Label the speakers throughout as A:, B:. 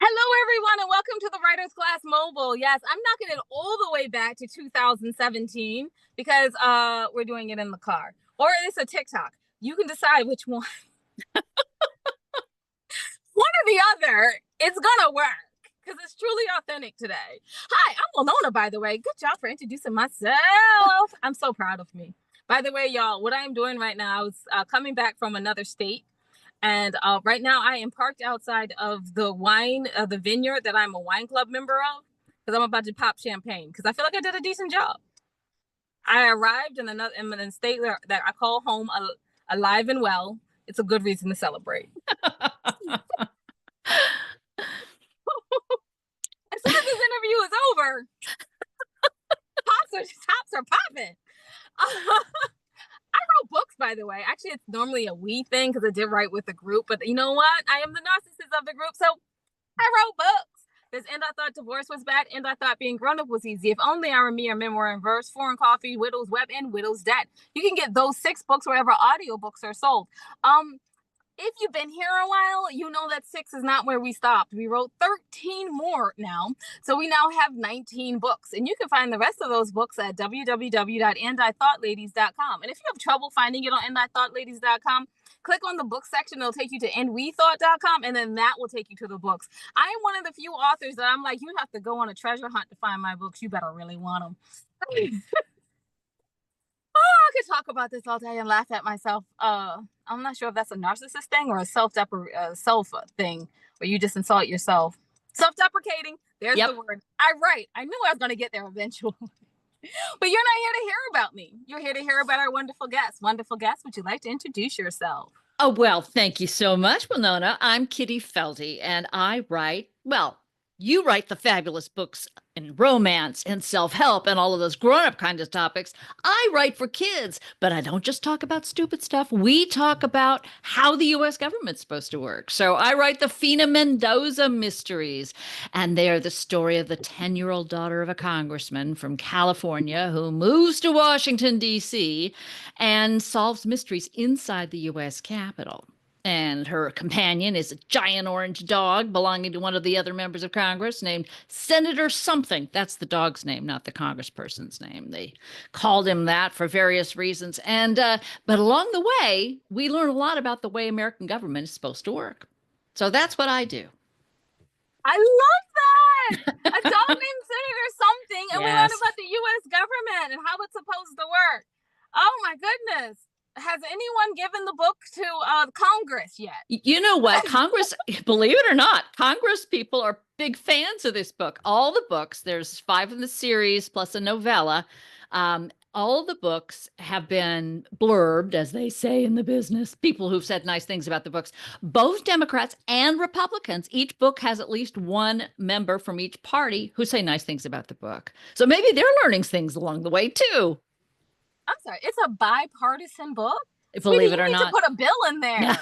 A: Hello, everyone, and welcome to the Writers Class Mobile. Yes, I'm knocking it all the way back to 2017 because we're doing it in the car, or it's a TikTok. You can decide which one, one or the other. It's gonna work because it's truly authentic today. Hi, I'm Alona, by the way. Good job for introducing myself. I'm so proud of me. By the way, y'all, what I'm doing right now is coming back from another state. And right now, I am parked outside of the vineyard that I'm a wine club member of, because I'm about to pop champagne because I feel like I did a decent job. I arrived in a state that I call home, alive and well. It's a good reason to celebrate. As soon as this interview is over, tops are popping. I wrote books, by the way. Actually, it's normally a we thing because I did write with a group, but you know what? I am the narcissist of the group, so I wrote books. There's And I Thought Divorce Was Bad, and I Thought Being Grown Up Was Easy. If Only I Were Me, a Memoir in Verse, Foreign Coffee, Widow's Web, and Widow's Dead. You can get those 6 books wherever audiobooks are sold. If you've been here a while, you know that 6 is not where we stopped. We wrote 13 more now. So we now have 19 books. And you can find the rest of those books at www.andithoughladies.com. And if you have trouble finding it on andithoughladies.com, click on the book section. It'll take you to andwethought.com, and then that will take you to the books. I am one of the few authors that I'm like, you have to go on a treasure hunt to find my books. You better really want them. I could talk about this all day and laugh at myself. I'm not sure if that's a narcissist thing or a self thing where you just insult yourself. Self-deprecating. There's the word. I knew I was going to get there eventually. But you're not here to hear about me. You're here to hear about our wonderful guest. Wonderful guest, would you like to introduce yourself?
B: Oh, well, thank you so much, Winona. I'm Kitty Felde, and you write the fabulous books in romance and self-help and all of those grown-up kind of topics. I write for kids, but I don't just talk about stupid stuff. We talk about how the U.S. government's supposed to work. So I write the Fina Mendoza mysteries, and they are the story of the 10-year-old daughter of a congressman from California who moves to Washington, D.C., and solves mysteries inside the U.S. Capitol. And her companion is a giant orange dog belonging to one of the other members of Congress named Senator Something. That's the dog's name, not the congressperson's name. They called him that for various reasons. But along the way, we learn a lot about the way American government is supposed to work. So that's what I do.
A: I love that. A dog named Senator Something, and we learn
B: Yes.
A: about the U.S. government and how it's supposed to work. Oh my goodness. Has anyone given the book to Congress yet?
B: You know what? Congress, believe it or not, Congress people are big fans of this book. All the books, there's 5 in the series plus a novella. All the books have been blurbed, as they say in the business, people who've said nice things about the books, both Democrats and Republicans. Each book has at least one member from each party who say nice things about the book. So maybe they're learning things along the way too.
A: I'm sorry, it's a bipartisan book?
B: Believe
A: Sweetie,
B: it
A: you
B: or
A: need to
B: not.
A: put a bill in there.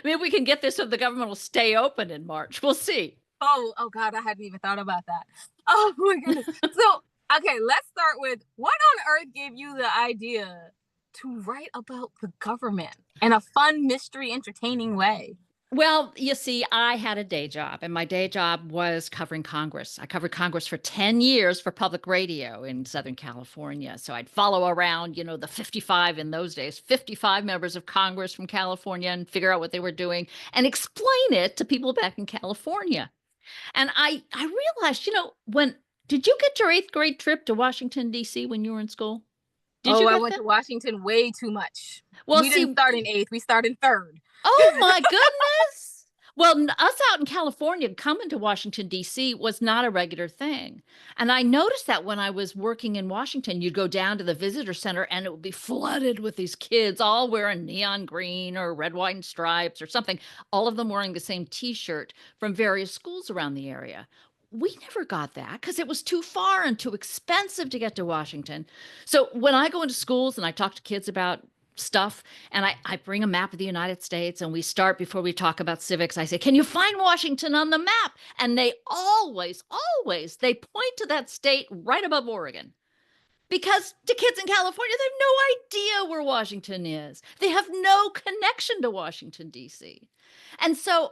B: Maybe we can get this so the government will stay open in March. We'll see.
A: Oh God, I hadn't even thought about that. Oh my goodness. So, okay, let's start with what on earth gave you the idea to write about the government in a fun, mystery, entertaining way?
B: Well, you see, I had a day job, and my day job was covering Congress. I covered Congress for 10 years for public radio in Southern California. So I'd follow around, the 55 in those days, 55 members of Congress from California and figure out what they were doing and explain it to people back in California. And I realized, when did you get your 8th grade trip to Washington, D.C. when you were in school? Did
A: Oh,
B: you
A: I
B: get
A: went
B: that?
A: to Washington way too much.
B: Well,
A: We didn't
B: see,
A: start in 8th, we started in 3rd.
B: oh my goodness. Well, us out in California, coming to Washington, D.C. was not a regular thing. And I noticed that when I was working in Washington, you'd go down to the visitor center and it would be flooded with these kids all wearing neon green or red, white, and stripes or something, all of them wearing the same T-shirt from various schools around the area. We never got that because it was too far and too expensive to get to Washington. So when I go into schools and I talk to kids about stuff, and I bring a map of the United States and we start before we talk about civics. I say, can you find Washington on the map? And they always, they point to that state right above Oregon. Because to kids in California, they have no idea where Washington is. They have no connection to Washington, D.C. And so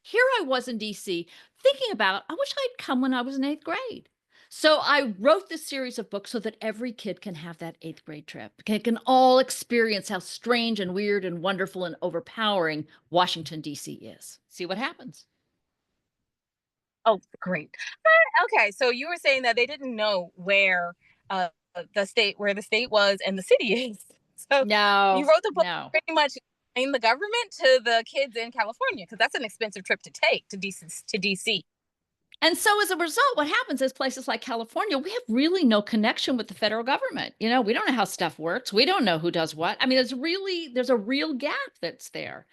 B: here I was in DC thinking about, I wish I'd come when I was in eighth grade. So I wrote this series of books so that every kid can have that eighth grade trip, can all experience how strange and weird and wonderful and overpowering Washington, D.C. is. See what happens.
A: Oh, great. Okay, so you were saying that they didn't know uh, where the state was and the city is. So you
B: No,
A: wrote the book
B: no.
A: pretty much in the government to the kids in California because that's an expensive trip to take to DC. To DC.
B: And so as a result, what happens is places like California, we have really no connection with the federal government. We don't know how stuff works. We don't know who does what. I mean, there's a real gap that's there.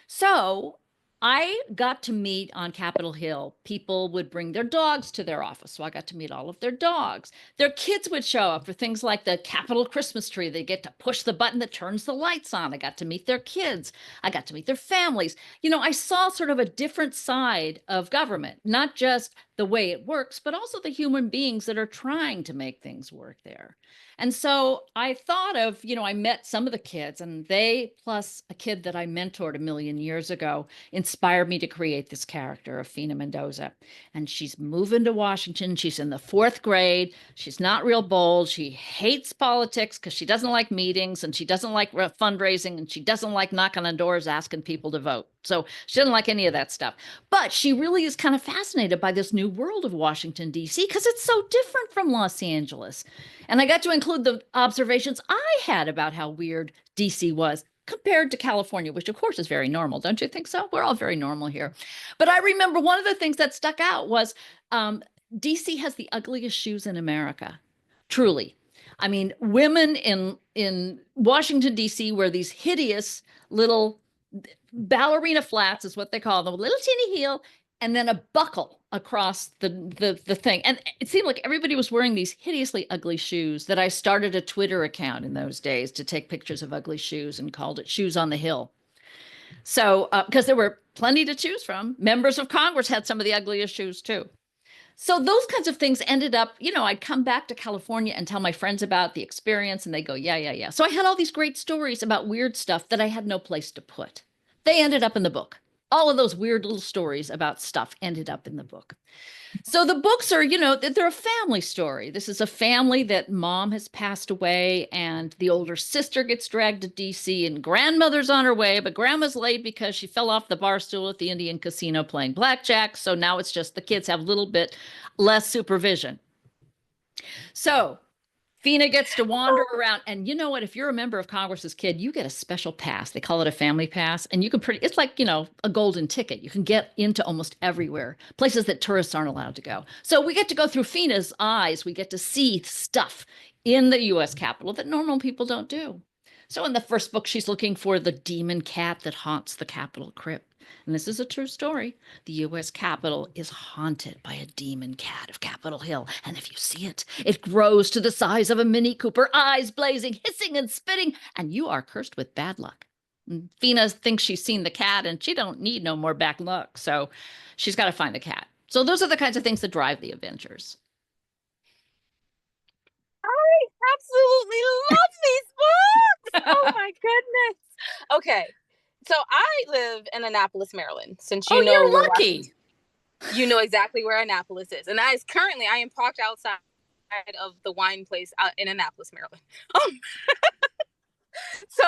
B: So I got to meet on Capitol Hill. People would bring their dogs to their office. So I got to meet all of their dogs. Their kids would show up for things like the Capitol Christmas tree. They get to push the button that turns the lights on. I got to meet their kids. I got to meet their families. I saw sort of a different side of government, not just the way it works, but also the human beings that are trying to make things work there. And so I thought of, I met some of the kids, and they, plus a kid that I mentored a million years ago, inspired me to create this character of Fina Mendoza. And she's moving to Washington. She's in the fourth grade. She's not real bold. She hates politics because she doesn't like meetings, and she doesn't like fundraising, and she doesn't like knocking on doors asking people to vote. So she doesn't like any of that stuff. But she really is kind of fascinated by this new world of Washington, D.C., because it's so different from Los Angeles. And I got to include the observations I had about how weird DC was compared to California, which of course is very normal. Don't you think so? We're all very normal here. But I remember one of the things that stuck out was DC has the ugliest shoes in America. Truly. I mean, women in Washington, D.C. wear these hideous little ballerina flats, is what they call them, a little teeny heel, and then a buckle across the thing. And it seemed like everybody was wearing these hideously ugly shoes that I started a Twitter account in those days to take pictures of ugly shoes and called it Shoes on the Hill. So, because there were plenty to choose from, members of Congress had some of the ugliest shoes too. So those kinds of things ended up, I'd come back to California and tell my friends about the experience, and they go, yeah, yeah, yeah. So I had all these great stories about weird stuff that I had no place to put. They ended up in the book. All of those weird little stories about stuff ended up in the book. So the books are, they're a family story. This is a family that mom has passed away, and the older sister gets dragged to DC, and grandmother's on her way, but grandma's late because she fell off the bar stool at the Indian casino playing blackjack. So now it's just the kids have a little bit less supervision. So Fina gets to wander around. And you know what? If you're a member of Congress's kid, you get a special pass. They call it a family pass. And you can it's like, a golden ticket. You can get into almost everywhere, places that tourists aren't allowed to go. So we get to go through Fina's eyes. We get to see stuff in the US Capitol that normal people don't do. So in the first book, she's looking for the demon cat that haunts the Capitol crypt. And this is a true story. The U.S. Capitol is haunted by a demon cat of Capitol Hill. And if you see it, it grows to the size of a Mini Cooper, eyes blazing, hissing and spitting, and you are cursed with bad luck. And Fina thinks she's seen the cat, and she don't need no more bad luck. So she's got to find the cat. So those are the kinds of things that drive the adventures.
A: I absolutely love these books. Oh my goodness. Okay. So I live in Annapolis, Maryland. Since
B: Oh,
A: you know
B: you're
A: where
B: lucky.
A: you know exactly where Annapolis is. And I am parked outside of the wine place out in Annapolis, Maryland. So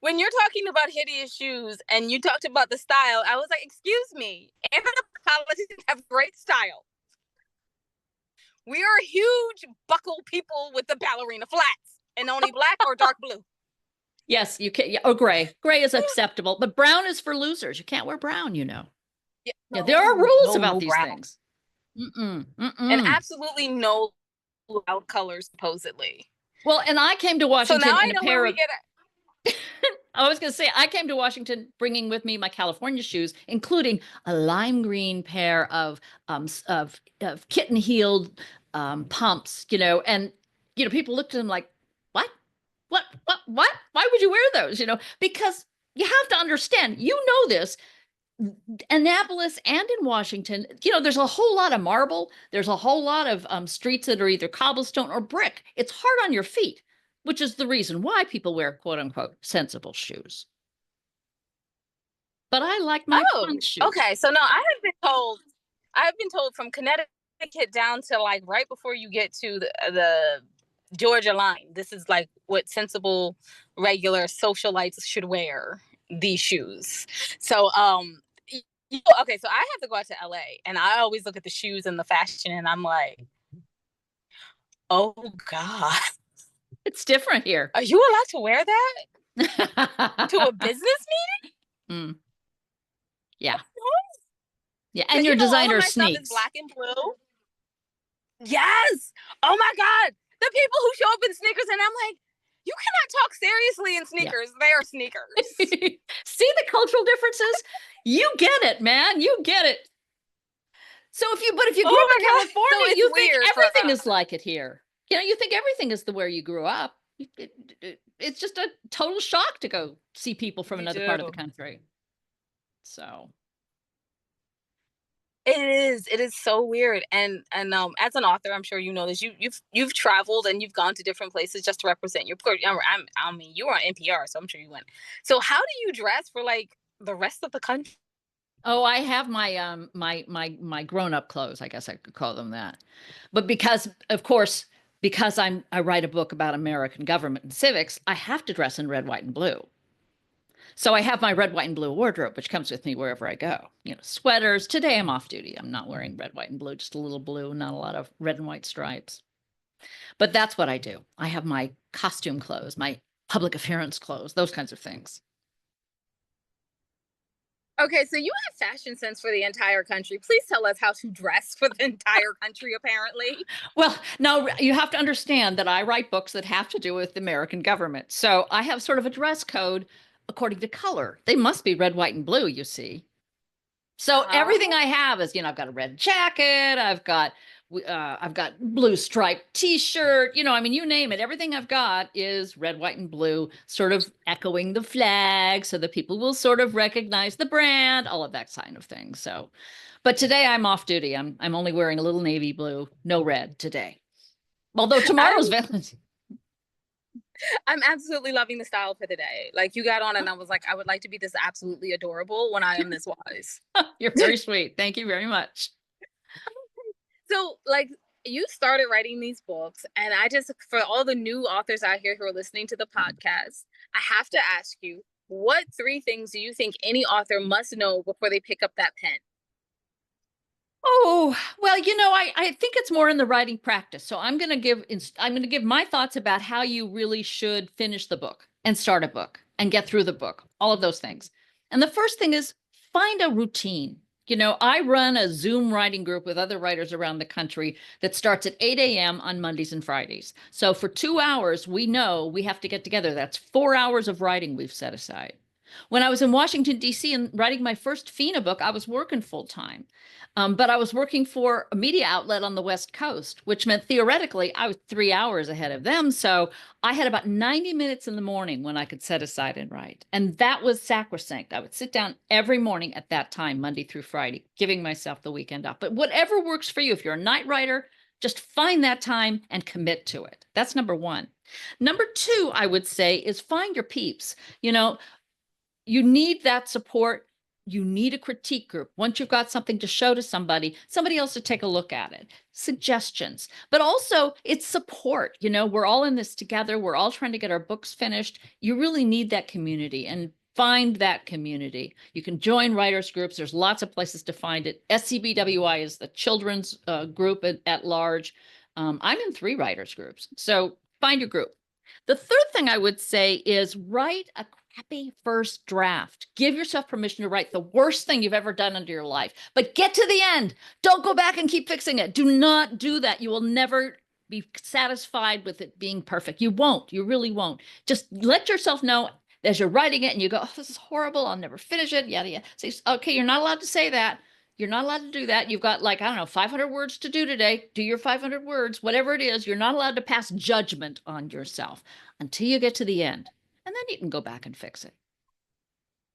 A: when you're talking about hideous shoes and you talked about the style, I was like, excuse me, anthropologists have great style. We are huge buckle people with the ballerina flats and only black or dark blue.
B: Yes, you can. Or gray. Gray is acceptable, but brown is for losers. You can't wear brown,
A: Yeah,
B: Yeah, there are rules about
A: no
B: these
A: brown.
B: things.
A: And absolutely no loud colors, supposedly.
B: Well, and I came to
A: So now
B: Washington
A: I
B: in a
A: know where
B: pair
A: we
B: of,
A: get it.
B: I was going to say, I came to Washington bringing with me my California shoes, including a lime green pair of kitten-heeled pumps, and people looked at them like, what? What? Why would you wear those? Because you have to understand, this. Annapolis and in Washington, there's a whole lot of marble. There's a whole lot of streets that are either cobblestone or brick. It's hard on your feet, which is the reason why people wear quote unquote sensible shoes. but I like my
A: Oh,
B: fun shoes.
A: okay. So no, I've been told from Connecticut down to like right before you get to the Georgia line. This is like what sensible, regular socialites should wear, these shoes. So, okay, so I have to go out to LA and I always look at the shoes and the fashion and I'm like, oh God,
B: It's different here.
A: are you allowed to wear that to a business meeting?
B: Mm, yeah. Yeah. And
A: Because
B: your
A: all of
B: designer
A: my stuff is
B: sneaks.
A: black and blue. Yes. Oh my God. The people who show up in sneakers, and I'm like, you cannot talk seriously in
B: Yeah.
A: sneakers. They are sneakers.
B: See the cultural differences? You get it, man. You get it. So if you grew
A: Oh
B: up in
A: my God. So
B: California,
A: it's
B: you think
A: weird for
B: everything is like it here. You know, you think everything is the where you grew up. It's just a total shock to go see people from
A: you
B: another part of the
A: do.
B: country. So,
A: It is so weird. And as an author, I'm sure you know this. You've traveled and you've gone to different places just to represent your. I mean, you were on NPR, so I'm sure you went. So how do you dress for like the rest of the country?
B: oh, I have my my grown-up clothes, I guess I could call them that. But because of course, because I write a book about American government and civics, I have to dress in red, white, and blue. So I have my red, white, and blue wardrobe, which comes with me wherever I go. You know, sweaters. Today I'm off duty. I'm not wearing red, white, and blue, just a little blue, not a lot of red and white stripes. But that's what I do. I have my costume clothes, my public appearance clothes, those kinds of things.
A: Okay, so you have fashion sense for the entire country. Please tell us how to dress for the entire country, apparently.
B: Well, now you have to understand that I write books that have to do with the American government. So I have sort of a dress code according to color. They must be red, white, and blue, you see. So
A: Uh-huh.
B: everything I have is, I've got a red jacket, I've got blue striped t-shirt, I mean, you name it. Everything I've got is red, white, and blue, sort of echoing the flag so that people will sort of recognize the brand, all of that kind of thing. So, but today I'm off duty. I'm only wearing a little navy blue, no red today. Although tomorrow's
A: I'm
B: Valentine's.
A: I'm absolutely loving the style for the day. Like you got on and I was like, I would like to be this absolutely adorable when I am this wise.
B: You're very sweet. Thank you very much.
A: So like you started writing these books and I just for all the new authors out here who are listening to the podcast, I have to ask you, what three things do you think any author must know before they pick up that pen?
B: Oh, well, I think it's more in the writing practice. So I'm going to give my thoughts about how you really should finish the book and start a book and get through the book, all of those things. And the first thing is find a routine. I run a Zoom writing group with other writers around the country that starts at 8 a.m. on Mondays and Fridays. So for 2 hours, we know we have to get together. That's 4 hours of writing we've set aside. When I was in Washington, D.C. and writing my first FINA book, I was working full time. But I was working for a media outlet on the West Coast, which meant theoretically I was 3 hours ahead of them. So I had about 90 minutes in the morning when I could set aside and write. And that was sacrosanct. I would sit down every morning at that time, Monday through Friday, giving myself the weekend off. But whatever works for you, if you're a night writer, just find that time and commit to it. That's number one. Number two, I would say, is find your peeps. You need that support. You need a critique group. Once you've got something to show to somebody else to take a look at it, suggestions, but also it's support. We're all in this together. We're all trying to get our books finished. You really need that community and find that community. You can join writers groups. There's lots of places to find it. SCBWI is the children's group at large. I'm in 3 writers groups. So find your group. The third thing I would say is write a crappy first draft. Give yourself permission to write the worst thing you've ever done under your life, but get to the end. Don't go back and keep fixing it. Do not do that. You will never be satisfied with it being perfect. You won't. You really won't. Just let yourself know as you're writing it and you go, oh, this is horrible. I'll never finish it. Yada, yada. Say, okay, you're not allowed to say that. You're not allowed to do that. You've got 500 words to do today. Do your 500 words, whatever it is. You're not allowed to pass judgment on yourself until you get to the end. And then you can go back and fix it.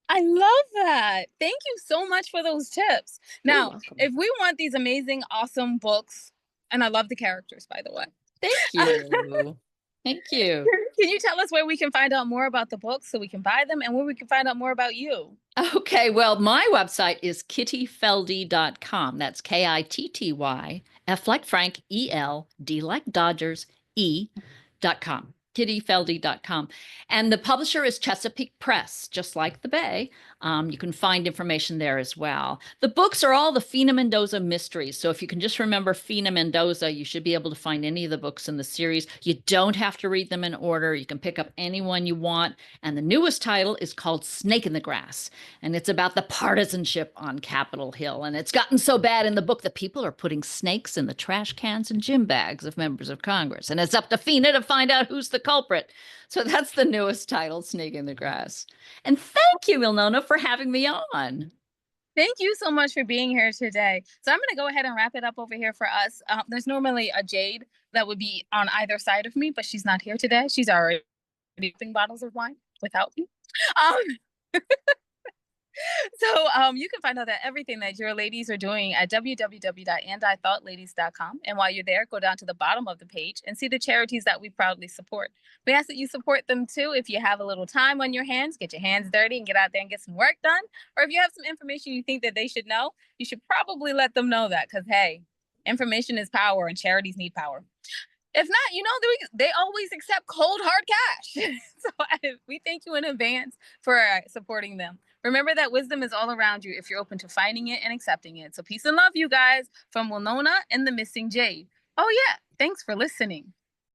A: I love that. Thank you so much for those tips.
B: You're
A: Now,
B: welcome.
A: if we want these amazing, awesome books, and I love the characters, by the way.
B: Thank you. Thank you.
A: Can you tell us where we can find out more about the books so we can buy them and where we can find out more about you?
B: Okay, well, my website is kittyfelde.com. That's Kitty, F like Frank, EL, D like Dodgers, E.com. kittyfelde.com. And the publisher is Chesapeake Press, just like the Bay. You can find information there as well. The books are all the Fina Mendoza mysteries. So if you can just remember Fina Mendoza, you should be able to find any of the books in the series. You don't have to read them in order. You can pick up any one you want. And the newest title is called Snake in the Grass. And it's about the partisanship on Capitol Hill. And it's gotten so bad in the book that people are putting snakes in the trash cans and gym bags of members of Congress. And it's up to Fina to find out who's the culprit. So that's the newest title, Snake in the Grass. And thank you, Milnona, for having me on.
A: Thank you so much for being here today. So I'm going to go ahead and wrap it up over here for us. There's normally a Jade that would be on either side of me, but she's not here today. She's already opening bottles of wine without me. Um, So you can find out that everything that your ladies are doing at www.andithoughladies.com. And while you're there, go down to the bottom of the page and see the charities that we proudly support. We ask that you support them too. If you have a little time on your hands, get your hands dirty and get out there and get some work done. Or if you have some information you think that they should know, you should probably let them know that, because hey, information is power and charities need power. If not, they always accept cold hard cash. So we thank you in advance for supporting them. Remember that wisdom is all around you if you're open to finding it and accepting it. So peace and love, you guys, from Winona and the Missing Jade. Oh yeah, thanks for listening.